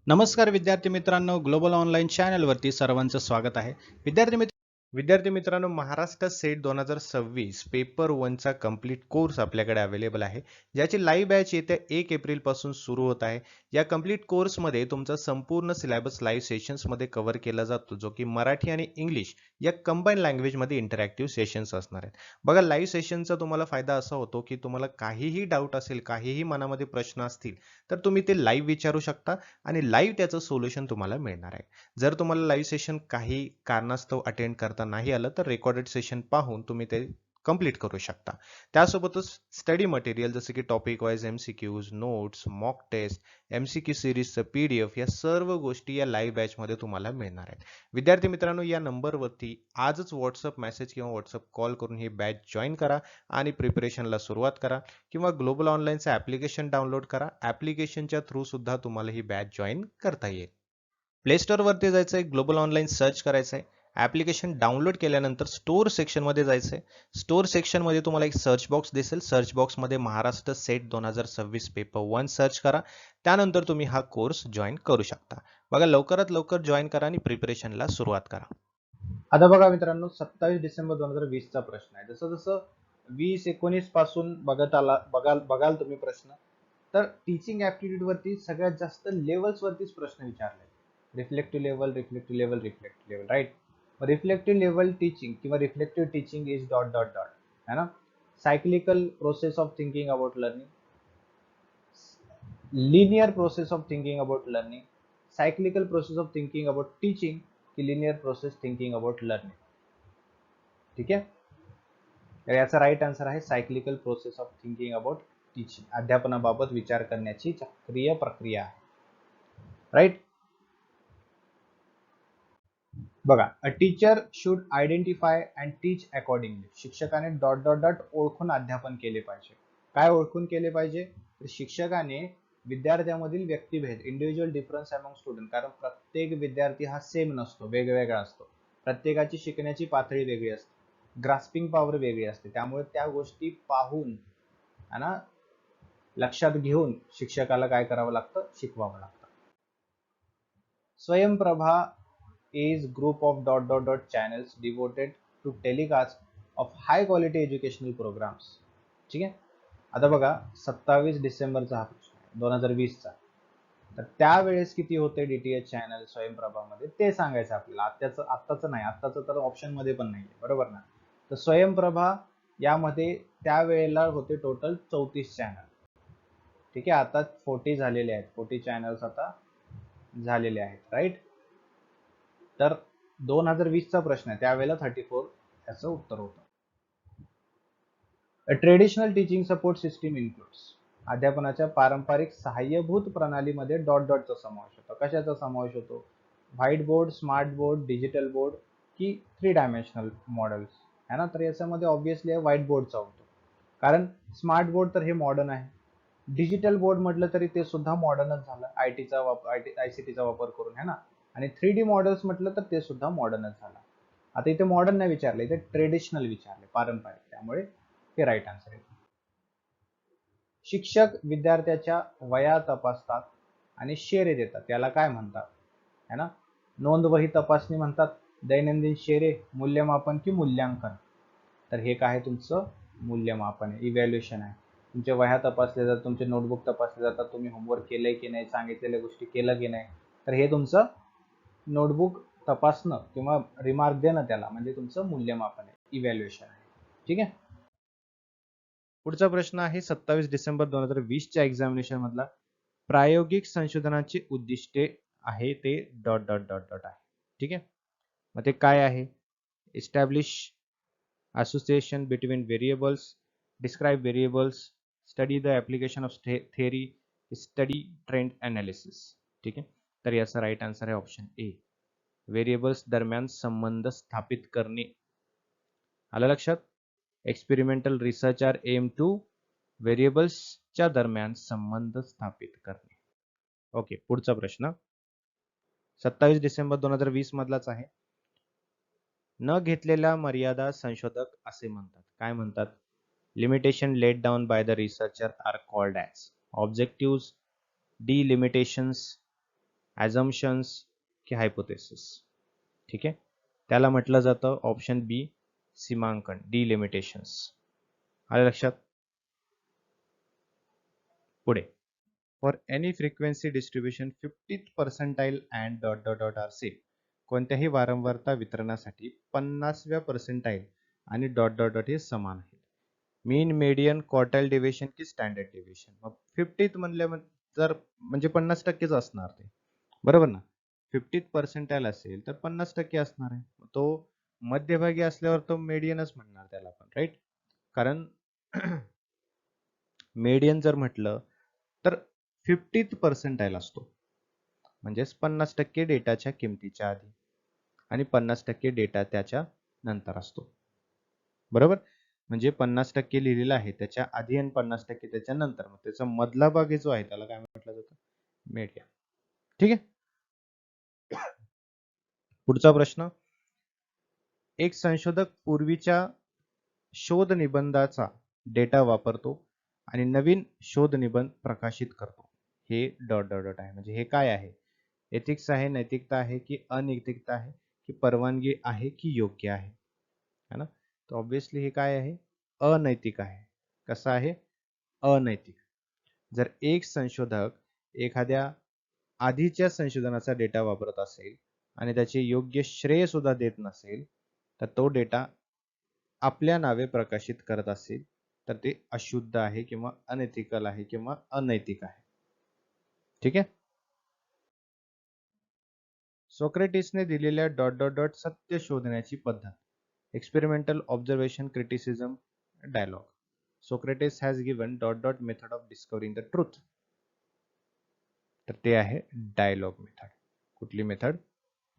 नमस्कार विद्यार्थी मित्रांनो, ग्लोबल ऑनलाईन चॅनलवरती सर्वांचं स्वागत आहे. विद्यार्थी मित्रांनो, महाराष्ट्र सेट 2026 पेपर 1 चा कंप्लीट कोर्स आपल्याकडे अवेलेबल आहे, ज्याची लाईव्ह बॅच येत्या 1 एप्रिल पासून सुरू होत आहे. या कंप्लीट कोर्समध्ये तुमचा संपूर्ण सिलेबस लाईव्ह सेशन्समध्ये कव्हर केला जातो, जो की मराठी आणि इंग्लिश या कंबाईन लँग्वेजमध्ये इंटरॅक्टिव्ह सेशन्स असणार आहेत. बघा, लाईव्ह सेशनचा तुम्हाला फायदा असा होतो, की तुम्हाला काहीही डाऊट असेल, काहीही मनामध्ये प्रश्न असतील, तर तुम्ही ते लाईव्ह विचारू शकता आणि लाईव्ह त्याचं सोल्युशन तुम्हाला मिळणार आहे. जर तुम्हाला लाईव्ह सेशन काही कारणास्तव अटेंड करता नाही आलं, तर रेकॉर्डेड सेशन पाहून तुम्ही ते कंप्लीट करू शकता. त्यासोबतच स्टडी मटेरियल जसे की topic wise MCQs, notes, mock test, MCQ सिरीजचं पीडीएफ या सर्व गोष्टी या लाईव्ह बॅचमध्ये तुम्हाला मिळणार आहेत. विद्यार्थी मित्रांनो, या नंबरवरती आजच व्हॉट्सअप मेसेज किंवा व्हॉट्सअप कॉल करून ही बॅच जॉईन करा आणि प्रिपरेशनला सुरुवात करा, किंवा ग्लोबल ऑनलाईनचं ॲप्लिकेशन डाउनलोड करा. ॲप्लिकेशनच्या थ्रू सुद्धा तुम्हाला ही बॅच जॉईन करता येईल. प्ले स्टोअरवरती जायचं आहे, ग्लोबल ऑनलाईन सर्च करायचं आहे. ॲप्लिकेशन डाउनलोड केल्यानंतर स्टोअर सेक्शनमध्ये जायचं आहे. स्टोअर सेक्शनमध्ये तुम्हाला एक सर्च बॉक्स दिसेल. सर्च बॉक्समध्ये महाराष्ट्र सेट 2026 पेपर 1 सर्च करा. त्यानंतर तुम्ही हा कोर्स जॉईन करू शकता. बघा, लवकरात लवकर जॉईन करा आणि प्रिपरेशनला सुरुवात करा. आता बघा मित्रांनो, 27 डिसेंबर 2020 चा प्रश्न आहे. जसं जसं 20-19 पासून बघाल तुम्ही प्रश्न, तर टीचिंग ऍप्टिट्यूड वरती सगळ्यात जास्त लेवल्स वरतीच प्रश्न विचारले. Reflective level, reflective level, reflective level, right. Reflective level teaching किंवा reflective teaching is dot dot dot, है ना. Cyclical process of thinking about learning, linear process of thinking about learning, cyclical process of thinking about teaching की linear process thinking about learning. ठीक आहे, तर याचा right answer आहे cyclical process of thinking about teaching. अध्यापनाबाबत विचार करण्याची चक्रीय प्रक्रिया आहे, राईट. बघा, a teacher should identify and teach accordingly. शिक्षकाने डॉट डॉट डॉट ओळखून अध्यापन केले पाहिजे. काय ओळखून केले पाहिजे? तर शिक्षकाने विद्यार्थ्यांमधील व्यक्तिभेद, इंडिव्हिज्युअल डिफरन्स अमंग स्टुडंट, कारण प्रत्येक विद्यार्थी हा सेम नसतो, वेगवेगळा असतो. प्रत्येकाची शिकण्याची पातळी वेगळी असते, ग्रास्पिंग पॉवर वेगळी असते. त्यामुळे त्या गोष्टी पाहून है ना, लक्षात घेऊन शिक्षकाला काय करावं लागतं? शिकवावं लागतं. Swayamprabha is group of dot dot dot channels devoted to telecast of high quality educational programs. ठीक आहे. आता बघा, 27 डिसेंबरचा हा प्रश्न आहे 2020चा. तर त्यावेळेस किती होते डीटीएच चॅनल स्वयंप्रभामध्ये ते सांगायचं आपल्याला. आत्ताचं नाही, आत्ताचं तर ऑप्शन मध्ये पण नाहीये, बरोबर ना. तर स्वयंप्रभा यामध्ये त्यावेळेला होते टोटल 34 चॅनल. ठीक आहे, आता 40 झालेले आहेत, 40 चॅनल्स आता झालेले आहेत, राईट. तर 2020चा प्रश्न आहे, त्यावेळेला 34 याचं उत्तर होतं. A traditional teaching support system includes. अध्यापनाच्या पारंपरिक सहाय्यभूत प्रणालीमध्ये डॉट डॉटचा समावेश होतो. कशाचा समावेश होतो? White board, smart board, digital board की 3 डायमेन्शनल मॉडेल्स, है ना. तर याच्यामध्ये ऑब्व्हियसली व्हाईट बोर्डचा होतो, कारण स्मार्ट बोर्ड तर हे मॉडर्न आहे. डिजिटल बोर्ड म्हटलं तरी ते सुद्धा मॉडर्नच झालं, आयटीचा वापर, आयसीटीचा वापर करून, है ना. आणि 3D मॉडेल्स म्हटलं तर ते सुद्धा मॉडर्नच झालं. आता इथे मॉडर्न नाही विचारले, इथे ट्रेडिशनल विचारले, पारंपरिक, त्यामुळे ते राईट आन्सर आहे. शिक्षक विद्यार्थ्याच्या वया तपासतात आणि शेरे देतात, त्याला काय म्हणतात? है ना. नोंदवही तपासणी म्हणतात, दैनंदिन शेरे, मूल्यमापन की मूल्यांकन? तर हे काय आहे तुमचं? मूल्यमापन आहे, इव्हॅल्युएशन आहे. तुमच्या वह्या तपासल्या जातात, तुमचे नोटबुक तपासले जातात, तुम्ही होमवर्क केलंय की नाही, सांगितलेल्या गोष्टी केलं की नाही. तर हे तुमचं नोटबुक तपासणं किंवा रिमार्क देणं, त्याला म्हणजे तुमचं मूल्यमापन आहे, इव्हॅल्युएशन आहे. ठीक आहे. पुढचा प्रश्न आहे 27 डिसेंबर 2020च्या एक्झामिनेशन मधला. प्रायोगिक संशोधनाची उद्दिष्टे आहे ते डॉट डॉट डॉट डॉट आहे. ठीक आहे, मग ते काय आहे? Establish association between variables, describe variables, study the application of theory, study trend analysis. ठीक आहे, तर याचा राईट आन्सर आहे ऑप्शन ए, व्हेरिएबल्स दरम्यान संबंध स्थापित करणे. आलं लक्षात? एक्सपेरिमेंटल रिसर्च आर एम टू व्हेरिएबल्सच्या दरम्यान संबंध स्थापित करणे. ओके, पुढचा प्रश्न 27 डिसेंबर 2020 मधलाच आहे. न घेतलेल्या मर्यादा संशोधक असे म्हणतात. काय म्हणतात? Limitation laid down by the researcher are called as objectives, delimitations, assumptions की हायपोथेसिस. ठीक आहे, त्याला म्हटलं जातं ऑप्शन बी सीमांकन, डिलिमिटेशन्स. आलं लक्षात? पुढे, for any frequency distribution 50th percentile and dot dot dot are same. कोणत्याही वारंवारता वितरणासाठी 50व्या पर्सेंटाईल आणि डॉट डॉट डॉट हे समान आहेत. मीन, मेडियन, क्वार्टाईल डेव्हिएशन की स्टँडर्ड डेव्हिएशन. मग 50th म्हणल्या जर म्हणजे 50% असणार ते, बरोबर ना. 50th पर्सेंटाईल असेल तर 50% असणार आहे. तो मध्यभागी असल्यावर तो मेडियनच म्हणणार त्याला आपण, राईट? कारण मेडियन जर म्हटलं तर 50th पर्सेंटाईल असतो, म्हणजेच 50% डेटाच्या किमतीच्या आधी आणि 50% डेटा त्याच्या नंतर असतो, बरोबर. म्हणजे 50% लिहिलेलं आहे त्याच्या आधी आणि 50% त्याच्या नंतर, मग त्याचा मधला भाग जो आहे त्याला काय म्हटलं जातं? मीडियन. ठीक आहे. पुढचा प्रश्न, एक संशोधक पूर्वीच्या शोध निबंधाचा डेटा वापरतो आणि नवीन शोध निबंध प्रकाशित करतो. हे डॉट डॉट डॉट आहे, म्हणजे हे काय आहे? एथिक्स आहे, नैतिकता आहे की अनैतिकता आहे की परवानगी आहे की योग्य आहे? है ना? तर ऑब्विसली हे काय आहे? अनैतिक आहे. कसं आहे? अनैतिक. जर एक संशोधक एखाद्या आधीच्या संशोधनाचा डेटा वापरत असेल आणि त्याचे योग्य श्रेय सुद्धा देत नसेल, तर तो डेटा आपल्या नावे प्रकाशित करत असेल तर ते अशुद्ध आहे किंवा अनएथिकल आहे किंवा अनैतिक आहे. ठीक आहे. सोक्रेटिसने दिलेल्या डॉट डॉट डॉट सत्य शोधण्याची पद्धत, experimental observation, criticism, dialogue. Socrates has given dot dot method of discovering the truth. तर ते आहे डायलॉग मेथड. कुठली मेथड?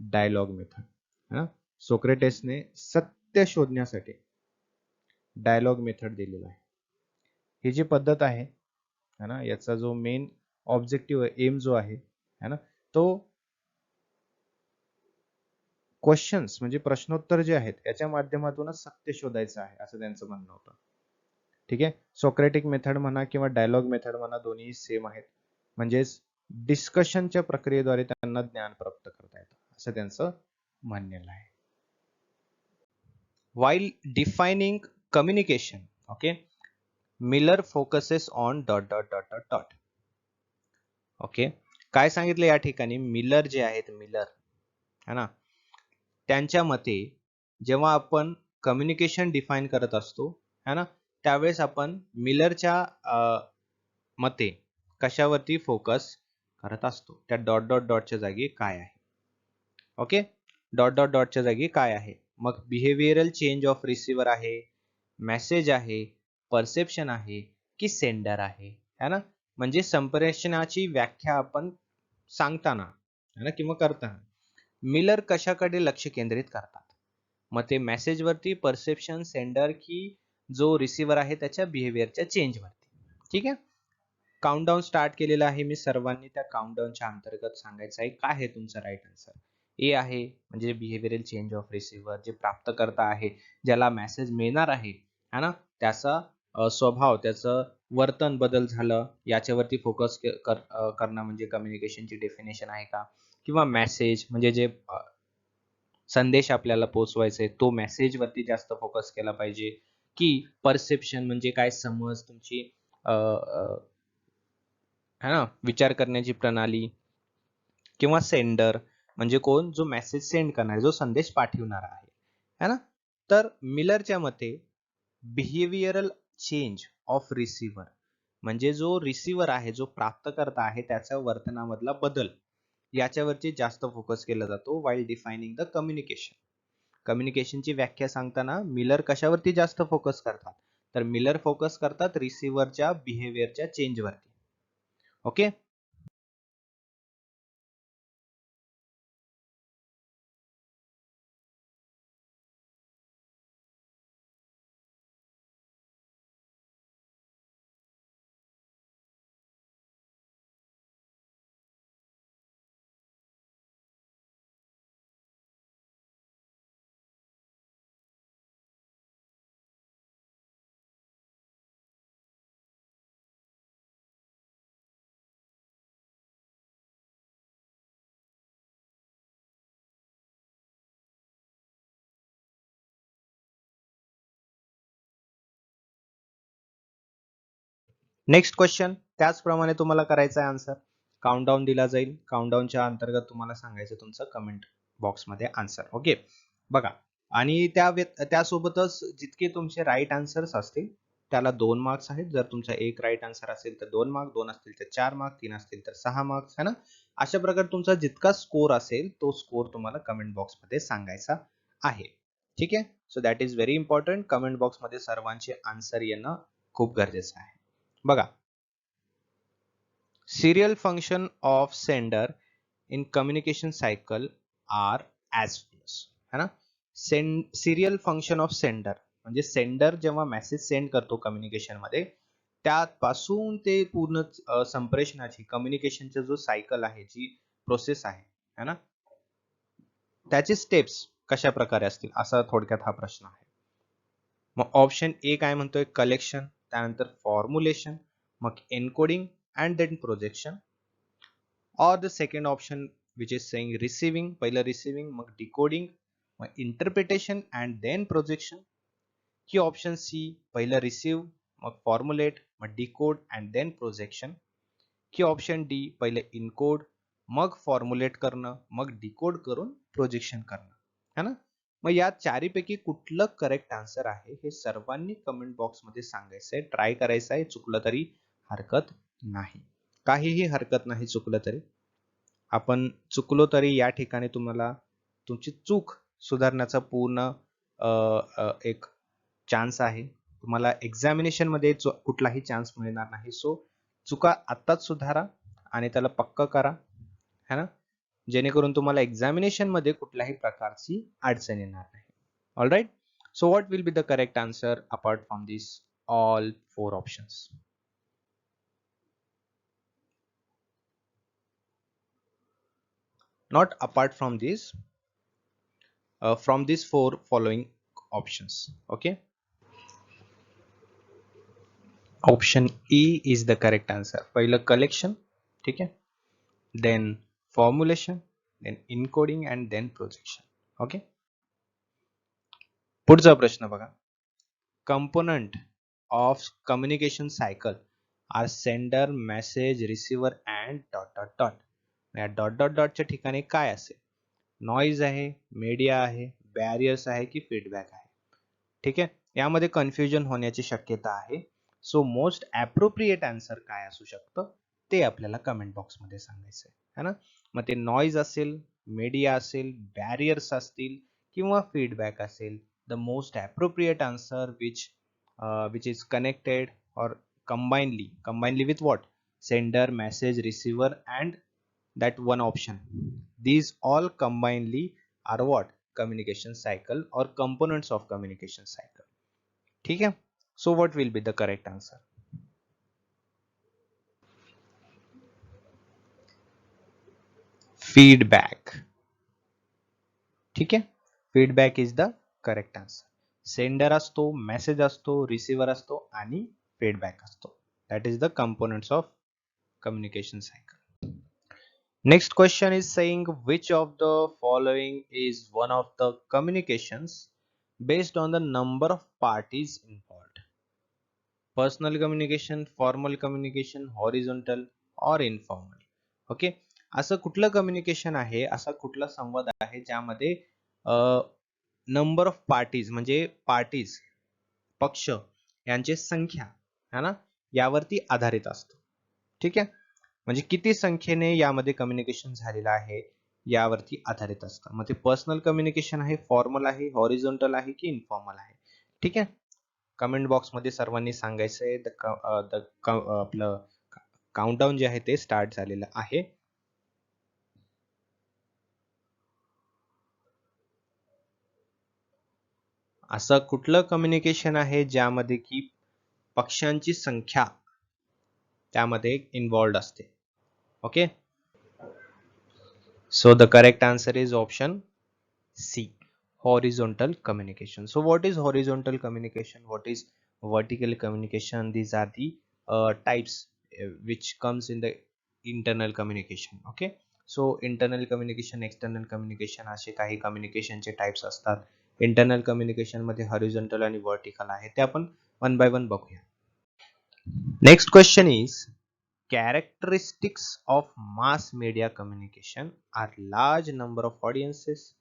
Dialogue method. सोक्रेटिसने सत्य शोधण्यासाठी डायलॉग मेथड दिलेला आहे. ही जी पद्धत आहे है ना, याचा जो मेन ऑब्जेक्टिव्ह एम जो आहे है ना, तो क्वेश्चन्स म्हणजे प्रश्नोत्तर जे आहेत याच्या माध्यमातूनच सत्य शोधायचं आहे असं त्यांचं म्हणणं होतं. ठीक आहे. सोक्रेटिक मेथड म्हणा किंवा डायलॉग मेथड म्हणा, दोन्ही सेम आहेत. म्हणजेच डिस्कशनच्या प्रक्रियेद्वारे त्यांना ज्ञान प्राप्त करता येतं असं त्यांचं म्हणणं आहे. While defining communication, okay, Miller focuses on dot dot dot dot dot. Okay, काय सांगितलं या ठिकाणी? मिलर जे आहेत, मिलर है ना, त्यांच्या मते जेव्हा आपण कम्युनिकेशन डिफाईन करत असतो है ना, त्यावेळेस आपण मिलरच्या मते कशावरती फोकस करत असतो? त्या डॉट डॉट डॉटच्या जागी काय आहे? ओके, डॉट डॉट डॉटच्या जागी काय आहे? मग बिहेवियरल चेंज ऑफ रिसिव्हर आहे, मेसेज आहे, परसेप्शन आहे की सेंडर आहे? है ना, म्हणजे संप्रेषणाची व्याख्या आपण सांगताना है ना किंवा करताना मिलर कशाकडे लक्ष केंद्रित करतात? मग ते मेसेज वरती, परसेप्शन, सेंडर की जो रिसिव्हर आहे त्याच्या बिहेवियरच्या चेंज वरती? ठीक आहे. काउंटडाऊन स्टार्ट केलेला आहे मी, सर्वांनी त्या काउंटडाऊनच्या अंतर्गत सांगायचं आहे काय आहे तुमचं राईट आन्सर. ए आहे म्हणजे बिहेवियरल चेंज ऑफ रिसिव्हर, जे प्राप्तकर्ता आहे, ज्याला मेसेज मिळणार आहे है ना, त्याचा स्वभाव, त्याचं वर्तन बदल झालं याच्यावरती फोकस करणं म्हणजे कम्युनिकेशनची डेफिनेशन आहे का? किंवा मेसेज म्हणजे जे संदेश आपल्याला पोहोचवायचा आहे तो मेसेज वरती जास्त फोकस केला पाहिजे, की परसेप्शन म्हणजे काय समज तुमची है ना, विचार करण्याची प्रणाली, किंवा सेंडर म्हणजे कोण? जो मेसेज सेंड करणार, जो संदेश पाठवणार आहे है ना. तर मिलरच्या मते बिहेवियरल चेंज ऑफ रिसिव्हर म्हणजे जो रिसिव्हर आहे, जो प्राप्तकर्ता आहे, त्याच्या वर्तनामधला बदल याच्यावरती जास्त फोकस केला जातो. वाईल डिफाइनिंग द कम्युनिकेशन, कम्युनिकेशनची व्याख्या सांगताना मिलर कशावरती जास्त फोकस करतात? तर मिलर फोकस करतात रिसिव्हरच्या बिहेवियरच्या चेंज वरती. ओके. नेक्स्ट क्वेश्चन त्याचप्रमाणे तुम्हाला करायचा आहे आन्सर. काउंटडाऊन दिला जाईल. काउंटडाऊनच्या अंतर्गत तुम्हाला सांगायचं तुमचं कमेंट बॉक्समध्ये आन्सर. ओके. बघा आणि त्यासोबतच जितके तुमचे राईट आन्सर्स असतील त्याला 2 मार्क्स आहेत. जर तुमचा एक राईट आन्सर असेल तर 2 मार्क, 2 असतील तर 4 मार्क, 3 असतील तर 6 मार्क्स है ना. अशा प्रकारे तुमचा जितका स्कोर असेल तो स्कोर तुम्हाला कमेंट बॉक्समध्ये सांगायचा आहे. ठीक आहे. So that is very important. Comment बॉक्समध्ये सर्वांचे आन्सर येणं खूप गरजेचं आहे. बघा serial function of sender in communication cycle are as follows है ना. सिरियल फंक्शन ऑफ सेंडर म्हणजे सेंडर जेव्हा मेसेज सेंड करतो कम्युनिकेशन मध्ये त्यापासून ते पूर्ण संप्रेषणाची कम्युनिकेशनचा जो सायकल आहे जी प्रोसेस आहे है ना त्याचे स्टेप्स कशा प्रकारे असतील असा थोडक्यात हा प्रश्न आहे. मग ऑप्शन ए काय म्हणतोय कलेक्शन, त्यानंतर फॉर्म्युलेशन, मग encoding and then projection, or the second option which is saying receiving पहिलं receiving मग decoding मग interpretation and then projection, की ऑप्शन सी पहिलं receive मग formulate मग decode and then projection, की ऑप्शन डी पहिलं encode मग फॉर्म्युलेट करणं मग डिकोड करून प्रोजेक्शन करणं है ना. मग या चारीपैकी कुठलं करेक्ट आन्सर आहे हे सर्वांनी कमेंट बॉक्स मध्ये सांगायचंय. ट्राय करायचं आहे. चुकलं तरी हरकत नाही. काहीही हरकत नाही चुकलं तरी. आपण चुकलो तरी या ठिकाणी तुम्हाला तुमची चूक सुधारण्याचा पूर्ण एक चान्स आहे. तुम्हाला एक्झामिनेशन मध्ये कुठलाही चान्स मिळणार नाही. सो चुका आत्ताच सुधारा आणि त्याला पक्क करा है ना, जेणेकरून तुम्हाला एक्झामिनेशन मध्ये कुठल्याही प्रकारची अडचण येणार नाही. All right. So what will be the correct answer apart from this all 4 options. Not apart from these, from these 4 following options. Okay. Option E is the correct answer. पहिलं collection, ठीक आहे, then formulation, then encoding and then projection. Okay. पुढचा प्रश्न बघा. Component of communication cycle are sender, message, receiver and dot dot dot. या dot dot डॉटच्या ठिकाणी काय असेल? नॉइज आहे, मीडिया आहे, बॅरियर्स आहे की फीडबॅक आहे. ठीक आहे. यामध्ये कन्फ्युजन होण्याची शक्यता आहे. सो मोस्ट ॲप्रोप्रिएट आन्सर काय असू शकतं ते आपल्याला कमेंट बॉक्समध्ये सांगायचं आहे ना. मग ते नॉइज असेल, मीडिया असेल, बॅरियर्स असतील किंवा फीडबॅक असेल, the most appropriate answer which is connected और combinedly with what? Sender, message, receiver and that one option. These all combinedly are what? Communication cycle or components of communication cycle. ठीक है. So what will be the correct answer? Feedback. ठीक है. Feedback is the correct answer. Sender असतो, message असतो, receiver असतो आणि feedback असतो. That is the components of communication cycle. Next question is saying which of the following is one of the communications based on the number of parties involved? Personal communication, formal communication, horizontal or informal. Okay. असं कुठलं communication आहे, असा कुठला संवाद आहे ज्यामध्ये number of parties म्हणजे parties पक्ष यांची संख्या है ना यावरती आधारित असतो. ठीक आहे. म्हणजे किती संख्येने यामध्ये कम्युनिकेशन झालेलं आहे यावरती आधारित असतं. मग ते पर्सनल कम्युनिकेशन आहे, फॉर्मल आहे, हॉरिझॉन्टल आहे की इन्फॉर्मल आहे. ठीक आहे. कमेंट बॉक्स मध्ये सर्वांनी सांगायचंय. आपलं काउंटडाऊन जे आहे ते स्टार्ट झालेलं आहे. असं कुठलं कम्युनिकेशन आहे ज्यामध्ये की पक्षांची संख्या त्यामध्ये इन्व्हॉल्ड असते. Okay. So the correct answer is option C, horizontal communication. So what is horizontal communication? What is vertical communication? These are the types which comes in the internal communication. Okay. So internal communication, external communication असे काही communication चे types असतात. Internal communication मध्ये horizontal आणि vertical आहे ते आपण one by one बघूया. Next question is, characteristics of mass media communication are large number of audiences,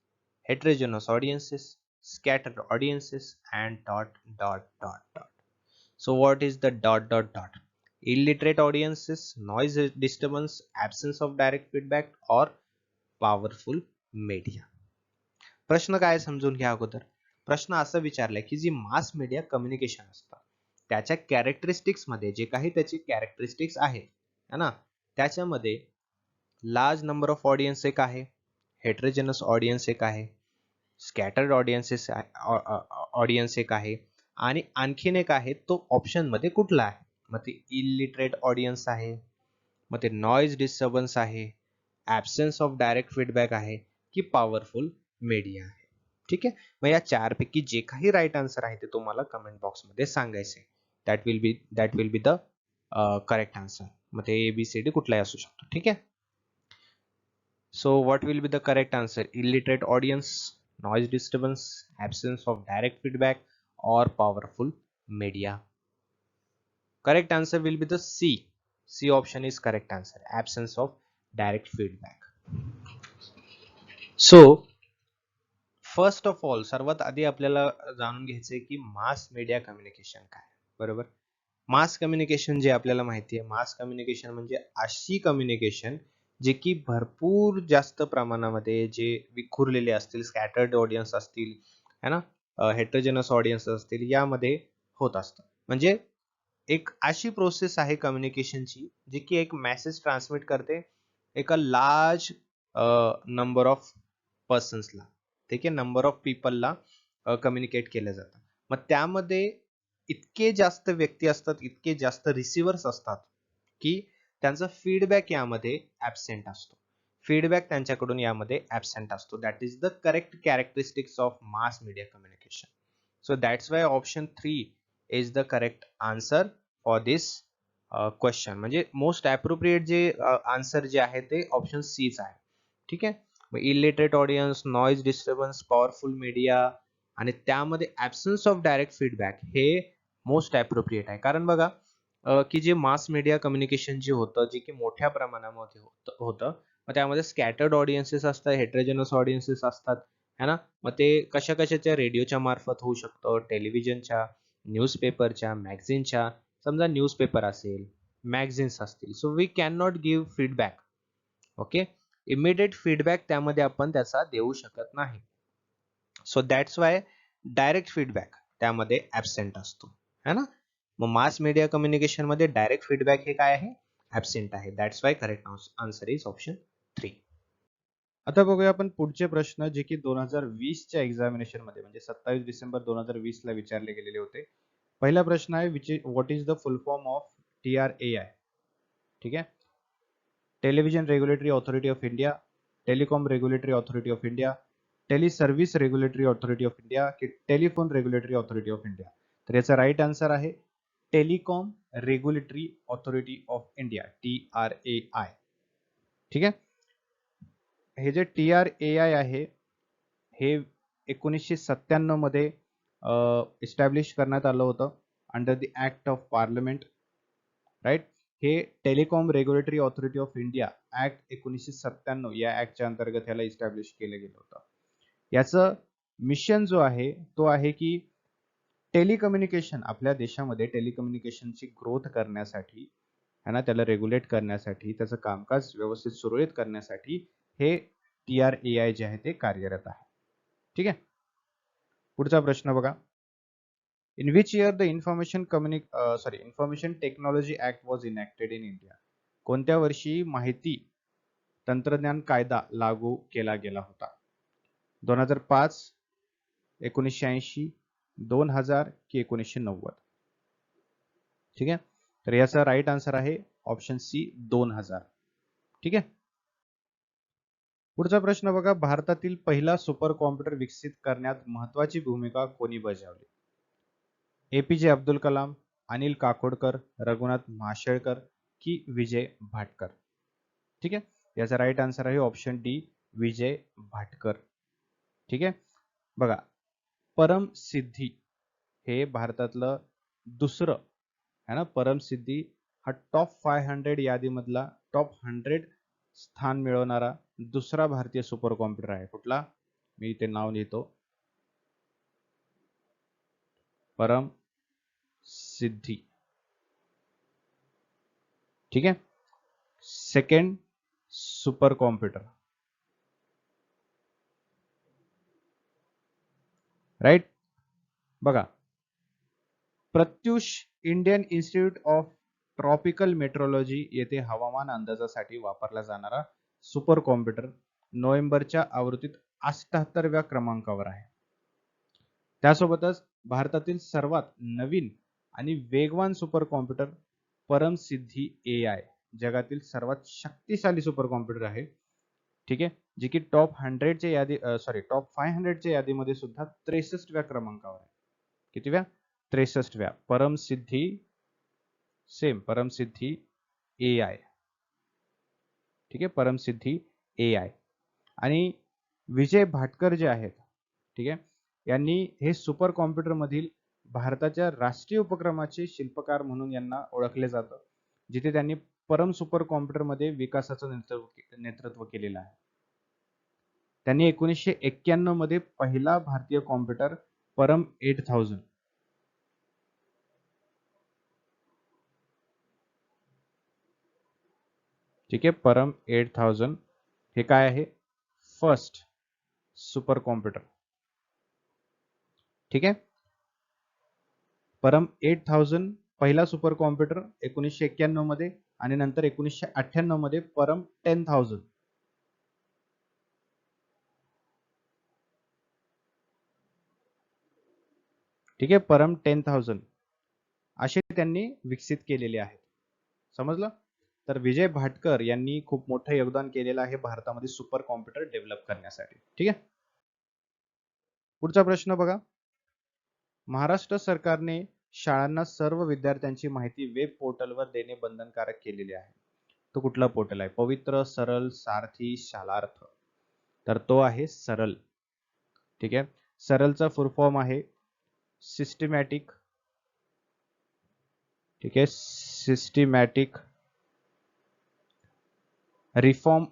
heterogeneous audiences, scattered audiences, and dot dot dot dot. So what is the dot dot dot? Illiterate audiences, noise disturbance, absence of direct feedback, or powerful media. प्रश्न काय समजून घ्या अगोदर. प्रश्न असं विचारलाय की जी मास media communication असतं त्याच्या कॅरेक्टरिस्टिक्स मध्ये जे काही त्याची कॅरेक्टरिस्टिक्स आहेत है ना, त्याच्यामध्ये लार्ज नंबर ऑफ ऑडियन्स एक आहे, हेट्रोजेनस ऑडियन्स एक आहे, स्कॅटर्ड ऑडियन्स एक आहे, आणि आणखीन एक आहे तो ऑप्शन मध्ये कुठला आहे. मग ते इलिटरेट ऑडियन्स आहे, मग ते नॉइज डिस्टर्बन्स आहे, ऍब्सेन्स ऑफ डायरेक्ट फीडबॅक आहे, की पॉवरफुल मीडिया आहे. ठीक आहे. मग या चारपैकी जे काही राईट आन्सर आहे ते तुम्हाला कमेंट बॉक्स मध्ये सांगायचे. That will be the correct answer. मग ते ABCD कुठलाही असू शकतो. ठीक आहे. So what will be the correct answer? Illiterate audience, noise disturbance, absence of direct feedback, और powerful media. Correct answer will be the C. C option is correct answer. Absence of direct feedback. So, first of all सर्वात आधी आपल्याला जाणून घ्यायचंय की मास media communication काय. बरोबर. Mass communication जे आपल्याला माहिती आहे, मास कम्युनिकेशन म्हणजे अशी कम्युनिकेशन जे की भरपूर जास्त प्रमाणामध्ये जे विखुरलेले असतील, स्कॅटर्ड ऑडियन्स असतील है ना, हेट्रोजेनस ऑडियन्स असतील, यामध्ये होत असतं. म्हणजे एक अशी प्रोसेस आहे कम्युनिकेशनची जी की एक मेसेज ट्रान्समिट करते एका लार्ज नंबर ऑफ पर्सन्सला. ठीक आहे, नंबर ऑफ पीपलला कम्युनिकेट केलं जातं. मग त्यामध्ये इतके जास्त व्यक्ती असतात, इतके जास्त रिसिव्हर्स असतात की त्यांचा फीडबॅक यामध्ये ऍबसेंट असतो. फीडबॅक त्यांच्याकडून यामध्ये ऍबसेंट असतो. That is the correct characteristics of mass media communication. So that's Y option 3 is the correct answer for this question. म्हणजे मोस्ट अप्रोप्रिएट जे आन्सर जे आहे ते ऑप्शन सीच आहे. ठीक आहे. मग illiterate audience, noise disturbance, powerful media आणि त्यामध्ये ऍब्सन्स ऑफ डायरेक्ट फीडबॅक हे मोस्ट अप्रोप्रिएट आहे. कारण बघा की जे मास मीडिया कम्युनिकेशन जे होतं, जे की मोठ्या प्रमाणामध्ये होतं, मग त्यामध्ये स्कॅटर्ड ऑडियन्सेस असतात, हेट्रोजेनस ऑडियन्सेस असतात है ना. मग ते कशा कशाच्या रेडिओच्या मार्फत होऊ शकतं, टेलिव्हिजनच्या, न्यूजपेपरच्या, मॅगझिनच्या. समजा न्यूजपेपर असेल, मॅगझिन्स असतील, so we can not give feedback. Okay, immediate feedback त्यामध्ये आपण त्याचा देऊ शकत नाही. So that's why direct feedback त्यामध्ये ऍबसेंट असतो है ना. मग मास मीडिया कम्युनिकेशन मध्ये डायरेक्ट फीडबॅक हे काय आहे? ऍबसेंट आहे. That's why correct answer is option 3. आता बघूया आपण पुढचे प्रश्न जे की 2020 च्या एक्झामिनेशन मध्ये म्हणजे 27 डिसेंबर 2020 ला विचारले गेलेले होते. पहिला प्रश्न आहे what is the full form of TRAI. ठीक आहे. Television regulatory authority of India, telecom regulatory authority of India, tele service regulatory authority of India की telephone regulatory authority of India. तर याचा राईट आन्सर आहे telecom regulatory authority of India, TRAI. ठीक आहे. हे जे TRAI आहे हे 1997 मध्ये इस्टॅब्लिश करण्यात आलं होतं under the act of parliament. Right. हे telecom regulatory authority of India act 1997 या ऍक्टच्या अंतर्गत ह्याला इस्टॅब्लिश केलं गेलं होतं. याचं मिशन जो आहे तो आहे की टेलिकम्युनिकेशन आपल्या देशामध्ये टेलिकम्युनिकेशनची ग्रोथ करण्यासाठी है ना, त्याला रेग्युलेट करण्यासाठी, त्याचं कामकाज व्यवस्थित सुरळीत करण्यासाठी हे TRAI जे आहे ते कार्यरत आहे. ठीक आहे. पुढचा प्रश्न बघा. In which year the Information Technology Act was enacted in India? कोणत्या वर्षी माहिती तंत्रज्ञान कायदा लागू केला गेला होता? 2005, 1980, 2000 की 1990? ठीक आहे. तर याचा राईट आन्सर आहे ऑप्शन सी 2000. ठीक आहे. पुढचा प्रश्न बघा. भारतातील पहिला सुपर कॉम्प्युटर विकसित करण्यात महत्वाची भूमिका कोणी बजावली? APJ अब्दुल कलाम, अनिल काकोडकर, रघुनाथ माशेलकर की विजय भाटकर? ठीक आहे. याचा राईट आन्सर आहे ऑप्शन डी विजय भाटकर. ठीक आहे. बघा, परमसिद्धी हे भारतातलं दुसरं है ना. परमसिद्धी हा टॉप 500 यादीमधला टॉप 100 स्थान मिळवणारा दुसरा भारतीय सुपर कॉम्प्युटर आहे. कुठला? मी इथे नाव लिहितो. परम सिद्धी. ठीक आहे. Second super computer. राईट. बघा, Pratyush Indian institute of tropical metrology येथे हवामान अंदाजासाठी वापरला जाणारा सुपर कॉम्प्युटर नोव्हेंबरच्या आवृत्तीत 78व्या क्रमांकावर आहे. त्यासोबतच भारतातील सर्वात नवीन आणि वेगवान सुपर कॉम्प्युटर परमसिद्धी AI जगातील सर्वात शक्तिशाली सुपर कॉम्प्युटर आहे. ठीक आहे, जे की टॉप 100च्या यादी टॉप 500च्या यादीमध्ये सुद्धा 63व्या क्रमांकावर आहे. कितीव्या? 63व्या. परमसिद्धी, सेम परमसिद्धी AI. ठीक आहे, परमसिद्धी AI. आणि विजय भाटकर जे आहेत, ठीक आहे, यांनी हे सुपर कॉम्प्युटर मधील भारताच्या राष्ट्रीय उपक्रमाचे शिल्पकार म्हणून यांना ओळखले जातं, जिथे त्यांनी परम सुपर कॉम्प्युटर मध्ये विकासाचं नेतृत्व केलेलं आहे. त्यांनी 1991 मध्ये पहिला भारतीय कॉम्प्युटर परम 8000, ठीक आहे, परम 8000 हे काय आहे? First super computer. ठीक आहे, परम 8000 पहिला सुपर कॉम्प्युटर 1991 मध्ये, आणि नंतर 1998 मध्ये परम 10000. ठीक आहे, परम 10000 असे त्यांनी विकसित केलेले आहेत. समजलं? तर विजय भाटकर यांनी खूप मोठं योगदान केलेलं आहे भारतामध्ये सुपर कॉम्प्युटर डेव्हलप करण्यासाठी. ठीक आहे. पुढचा प्रश्न बघा. महाराष्ट्र सरकारने शाळांना सर्व विद्यार्थ्यांची माहिती वेब पोर्टलवर देणे बंधनकारक केलेले आहे. तो कुठला पोर्टल आहे? पवित्र, सरल, सारथी, शालार्थ. तर तो आहे सरल. ठीक आहे. सरलचा फुल फॉर्म आहे सिस्टमॅटिक. ठीक आहे, systematic reform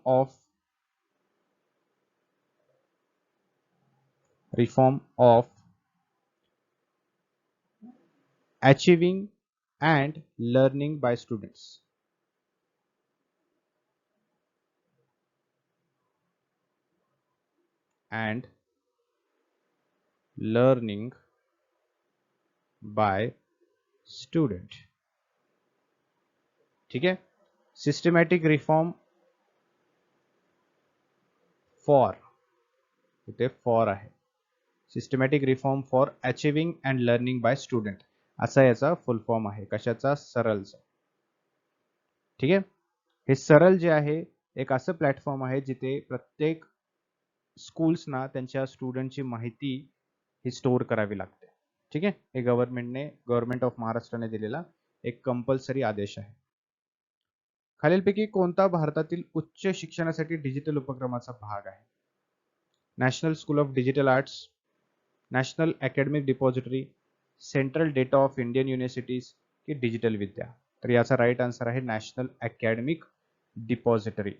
of achieving and learning by students. And learning by student. ठीक आहे. सिस्टमॅटिक रिफॉर्म फॉर, इथे फॉर आहे. Systematic reform for achieving and learning by student असा याचा फुल फॉर्म आहे. कशाचा? सरलचा. ठीक आहे. हे सरल जे आहे एक असं प्लॅटफॉर्म आहे जिथे प्रत्येक स्कूल्सना त्यांच्या स्टुडंटची माहिती ही स्टोअर करावी लागते. ठीक आहे. हे गव्हर्नमेंट ऑफ महाराष्ट्राने दिलेला एक कंपल्सरी आदेश आहे. खालीलपैकी कोणता भारतातील उच्च शिक्षणासाठी डिजिटल उपक्रमाचा भाग आहे? National school of digital arts, national academic depository, central data of Indian universities की डिजिटल विद्या. तर याचा राईट आन्सर आहे नॅशनल अकॅडमिक डिपॉझिटरी.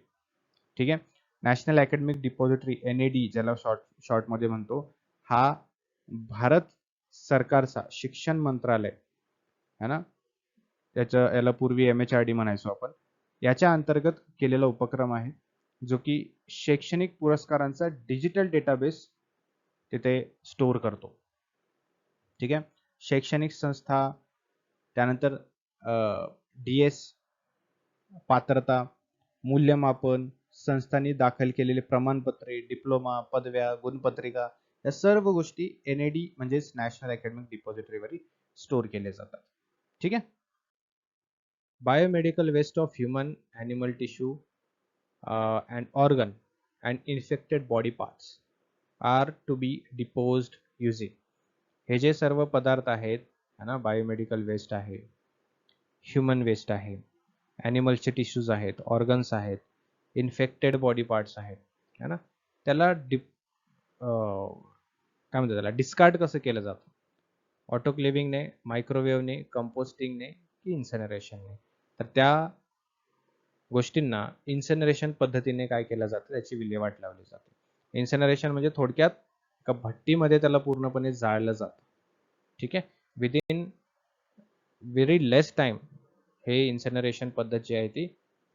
ठीक आहे. नॅशनल अकॅडमिक डिपॉझिटरी NAD ज्याला शॉर्ट मध्ये म्हणतो, हा भारत सरकारचा शिक्षण मंत्रालय है ना, याला पूर्वी MHRD म्हणायचो आपण, याच्या अंतर्गत केलेला उपक्रम आहे जो की शैक्षणिक पुरस्कारांचा डिजिटल डेटाबेस तिथे स्टोअर करतो. ठीक आहे. शैक्षणिक संस्था, त्यानंतर DS पात्रता, मूल्यमापन, संस्थांनी दाखल केलेले प्रमाणपत्रे, डिप्लोमा, पदव्या, गुणपत्रिका, या सर्व गोष्टी NAD म्हणजेच नॅशनल अकॅडमिक डिपॉझिटरीवर स्टोअर केले जातात. ठीक आहे. Biomedical waste of human animal tissue and organ and infected body parts are to be disposed using. हे जे सर्व पदार्थ आहेत है ना, बायोमेडिकल वेस्ट आहे, ह्युमन वेस्ट आहे, ॲनिमल्सचे टिश्यूज आहेत, ऑर्गन्स आहेत, इन्फेक्टेड बॉडी पार्ट्स आहेत है ना, त्याला काय म्हणतात, त्याला डिस्कार्ड कसं केलं जातं? ऑटोक्लेविंगने, मायक्रोवेव्हने, कंपोस्टिंगने की इन्सिनरेशनने. तर त्या गोष्टींना इन्सिनरेशन पद्धतीने काय केलं जातं, त्याची विल्हेवाट लावली जाते. इन्सिनरेशन म्हणजे थोडक्यात एका भट्टीमध्ये त्याला पूर्णपणे जाळलं जातं. ठीक आहे. विदिन व्हेरी लेस टाइम हे इन्सिनरेशन पद्धत जी आहे ती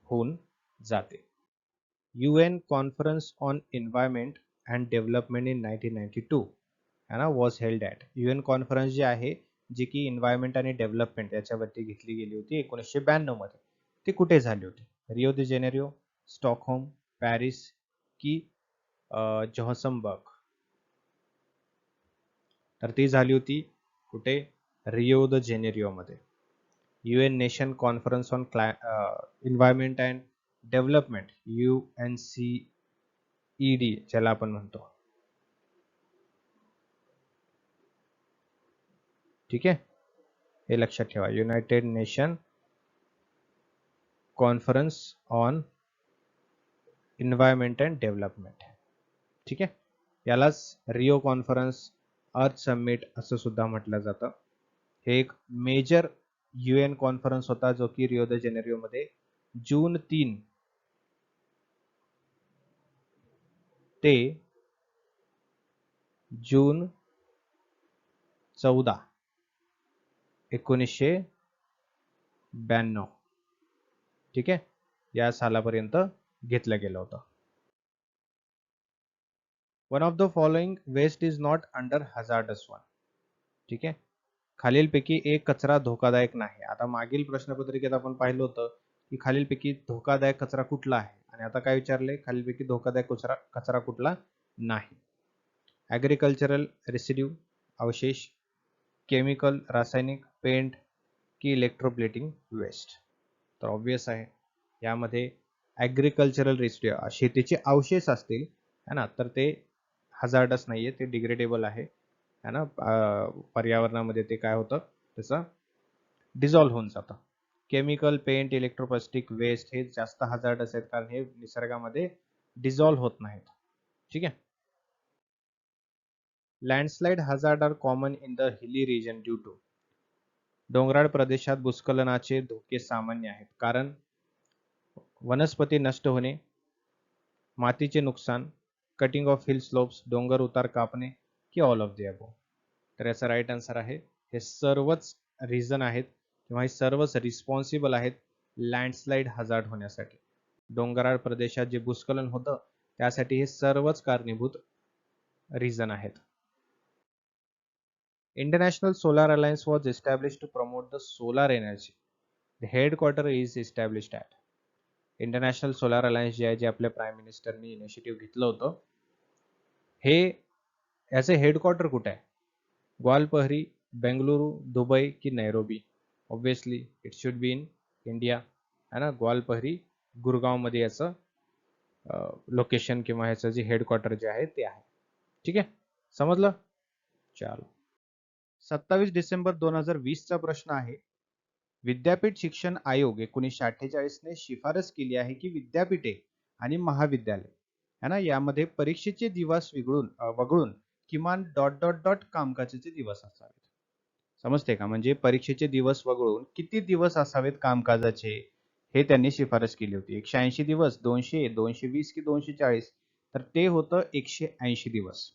होऊन जाते. UN conference on environment and development in 1992 है ना was held at. UN conference जी आहे जी की एन्व्हायरमेंट आणि डेव्हलपमेंट याच्यावरती घेतली गेली होती 1992 मध्ये. ती कुठे झाली होती? रिओ दि जेनेरिओ, स्टॉकहोम, पॅरिस की जोहान्सबर्ग? तर ती झाली होती कुठे? रिओ द जेनेरिओ मध्ये. UN nation conference on environment and development, UNCED ज्याला आपण म्हणतो. ठीक आहे, हे लक्षात ठेवा. United nation conference on environment and development. ठीक आहे, यालाच रिओ कॉन्फरन्स, अर्थ समिट असं सुद्धा म्हटलं जातं. हे एक मेजर UN कॉन्फरन्स होता जो की रिओ द जेनेरिओ मध्ये जून 3 ते जून 14 1992 ठीक आहे, या सालापर्यंत घेतलं गेलं होतं. One of the following waste is not under hazardous one. ठीक आहे, खालीलपैकी एक कचरा धोकादायक नाही. आता मागील प्रश्नपत्रिकेत आपण पाहिलं होतं की खालीलपैकी धोकादायक कचरा कुठला आहे, आणि आता काय विचारले, खालीलपैकी धोकादायक कचरा कुठला नाही. ॲग्रिकल्चरल रेसिड्यू अवशेष, केमिकल रासायनिक, पेंट की इलेक्ट्रोप्लेटिंग वेस्ट. तर ऑब्वियस आहे यामध्ये ॲग्रिकल्चरल रेसिड्यू शेतीचे अवशेष असतील है ना, तर ते हजार्डस नाहीये, ते डिग्रेडेबल आहे है ना. पर्यावरणामध्ये ते काय होतं, त्याचं डिझॉल्व्ह होऊन जातं. केमिकल, पेंट, इलेक्ट्रोप्लास्टिक वेस्ट हे जास्त हजार्डस आहेत कारण हे निसर्गामध्ये डिझॉल्व्ह होत नाहीत. ठीक आहे. Landslide hazard are common in the hilly region due to. डोंगराळ प्रदेशात भूस्खलनाचे धोके सामान्य आहेत कारण वनस्पती नष्ट होणे, मातीचे नुकसान, कटिंग ऑफ हिल स्लोप्स, डोंगर उतार कापणे की ऑल ऑफ द अबो. तर याचा राईट आन्सर आहे हे सर्वच रिझन आहेत किंवा हे सर्वच रिस्पॉन्सिबल आहेत लँडस्लाइड हजार्ड होण्यासाठी. डोंगराळ प्रदेशात जे भूस्खलन होतं त्यासाठी हे सर्वच कारणीभूत रिझन आहेत. International Solar Alliance was establish to promote the solar energy. The headquarter is established at. International Solar Alliance जे आहे, जे आपल्या प्राईम मिनिस्टरनी इनिशिएटिव्ह घेतलं होतं, हे याचे हेडक्वार्टर कुठे आहे? ग्वालपहरी, बेंगलुरू, दुबई की Nairobi? Obviously it should be in India है ना. ग्वालपहरी, गुरगावमध्ये याचं लोकेशन किंवा ह्याचं जे हेडक्वार्टर जे आहे ते आहे. ठीक आहे, समजलं. चालो. 27 डिसेंबर 2020 चा प्रश्न आहे. विद्यापीठ शिक्षण आयोग 1948 ने शिफारस केली आहे की विद्यापीठे आणि महाविद्यालय है ना यामध्ये परीक्षेचे दिवस वगळून किमान डॉट डॉट डॉट कामकाजाचे दिवस असावेत. समजते का? म्हणजे परीक्षेचे दिवस वगळून किती दिवस असावेत कामकाजाचे हे त्यांनी शिफारस केली होती. 180 दिवस, 200, 220 की 240? तर ते होतं 180 दिवस.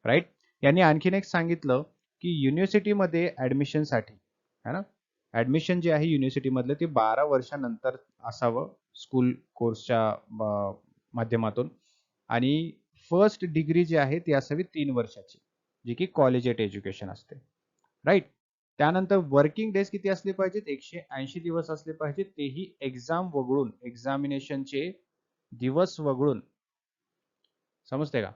राईट. यांनी आणखीन एक सांगितलं की युनिव्हर्सिटीमध्ये ऍडमिशनसाठी है ना, ऍडमिशन जे आहे युनिव्हर्सिटी मधलं ते 12 वर्षानंतर असावं स्कूल कोर्सच्या माध्यमातून, आणि फर्स्ट डिग्री जी आहे ती असावी 3 वर्षाची, जी की कॉलेजिएट एज्युकेशन असते. राईट. त्यानंतर वर्किंग डेज किती असले पाहिजेत? 180 दिवस असले पाहिजेत, तेही एक्झाम वगळून, एक्झामिनेशनचे दिवस वगळून. समजते का?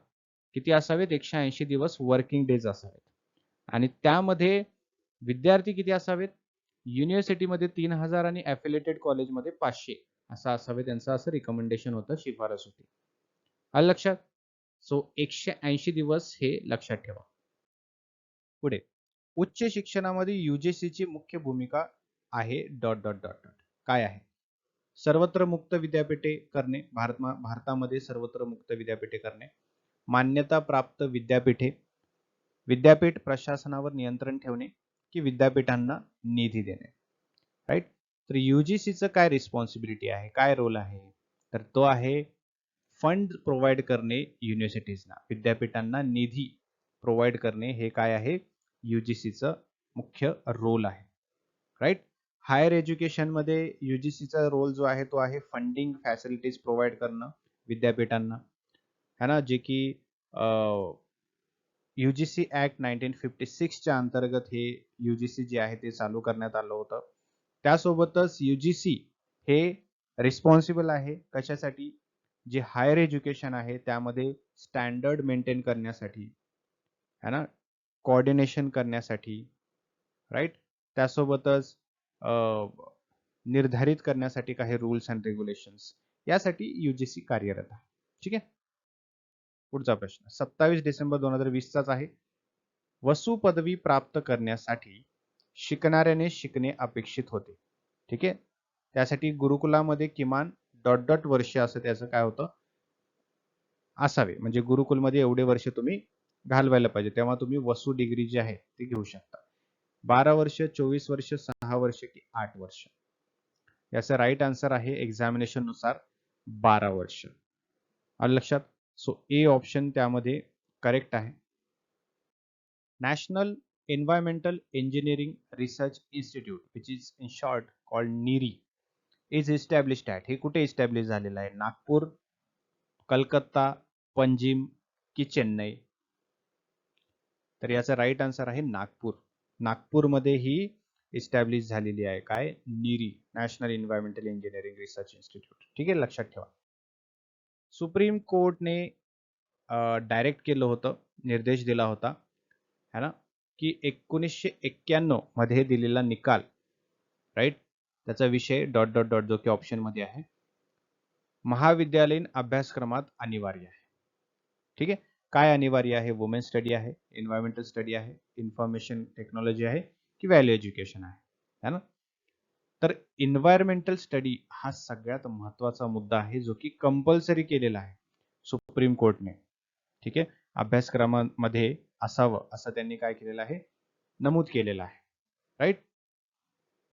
किती असावेत? 180 दिवस वर्किंग डेज असावेत. आणि त्यामध्ये विद्यार्थी किती असावेत? युनिव्हर्सिटीमध्ये 3000 आणि ॲफिलिएटेड कॉलेजमध्ये 500 असं असावे, त्यांचं असं रिकमेंडेशन होतं, शिफारस होती. आलं लक्षात? सो 180 दिवस हे लक्षात ठेवा. पुढे, उच्च शिक्षणामध्ये UGCची मुख्य भूमिका आहे डॉट डॉट डॉट डॉट. काय आहे? सर्वत्र मुक्त विद्यापीठे करणे, भारतामध्ये सर्वत्र मुक्त विद्यापीठे करणे, मान्यता प्राप्त विद्यापीठे, विद्यापीठ प्रशासनावर नियंत्रण ठेवणे की विद्यापीठांना निधी देणे. राईट. तर युजीसीचं काय रिस्पॉन्सिबिलिटी आहे, काय रोल आहे, तर तो आहे फंड प्रोव्हाइड करणे युनिव्हर्सिटीजना, विद्यापीठांना निधी प्रोव्हाइड करणे, हे काय आहे युजीसीचं मुख्य रोल आहे. राईट. हायर एज्युकेशनमध्ये युजीसीचा रोल जो आहे तो आहे फंडिंग फॅसिलिटीज प्रोव्हाइड करणं विद्यापीठांना, है ना, जे की युजीसी ऍक्ट 1956च्या अंतर्गत हे युजीसी जे आहे ते चालू करण्यात आलं होतं. त्यासोबतच युजीसी हे रिस्पॉन्सिबल आहे कशासाठी, जे हायर एज्युकेशन आहे त्यामध्ये स्टँडर्ड मेंटेन करण्यासाठी, है ना, कोऑर्डिनेशन करण्यासाठी, राईट. त्यासोबतच निर्धारित करण्यासाठी काही रूल्स अँड रेग्युलेशन्स, यासाठी युजीसी कार्यरत आहे. ठीक आहे. पुढचा प्रश्न 27 डिसेंबर 2020चाच आहे. वसू पदवी प्राप्त करण्यासाठी शिकणाऱ्याने शिकणे अपेक्षित होते. ठीक आहे. त्यासाठी गुरुकुलामध्ये किमान ... वर्ष असं त्याचं काय होतं असावे, म्हणजे गुरुकुलमध्ये एवढे वर्ष तुम्ही घालवायला पाहिजे, तेव्हा तुम्ही वसू डिग्री जी आहे ती घेऊ शकता. 12 वर्ष, 24 वर्ष, 6 वर्ष की 8 वर्ष. याचं राईट आन्सर आहे एक्झामिनेशन नुसार 12 वर्ष. आलं लक्षात. सो ए ऑप्शन त्यामध्ये करेक्ट आहे. National environmental engineering research institute which is in short called NEERI is established at, हे कुठे इस्टॅब्लिश झालेलं आहे, नागपूर, कलकत्ता, पंजिम की चेन्नई. तर याचा राईट आन्सर आहे नागपूर. नागपूरमध्ये ही इस्टॅब्लिश झालेली आहे काय, NEERI, national environmental engineering research institute. ठीक आहे, लक्षात ठेवा. सुप्रीम कोर्टने डायरेक्ट केलं होतं, निर्देश दिला होता, है ना, की 1991 मध्ये दिलेला निकाल, राईट, त्याचा विषय ... जो की ऑप्शन मध्ये आहे, महाविद्यालयीन अभ्यासक्रमात अनिवार्य आहे. ठीक आहे. काय अनिवार्य आहे, वुमेन स्टडी आहे, एन्व्हायरमेंटल स्टडी आहे, इन्फॉर्मेशन टेक्नॉलॉजी आहे की व्हॅल्यू एज्युकेशन आहे, है ना. तर एन्व्हायरमेंटल स्टडी हा सगळ्यात महत्वाचा मुद्दा आहे, जो की कंपल्सरी केलेला आहे सुप्रीम कोर्टने. ठीक आहे. अभ्यासक्रमामध्ये असावं असं त्यांनी काय केलेलं आहे, नमूद केलेलं आहे. राईट.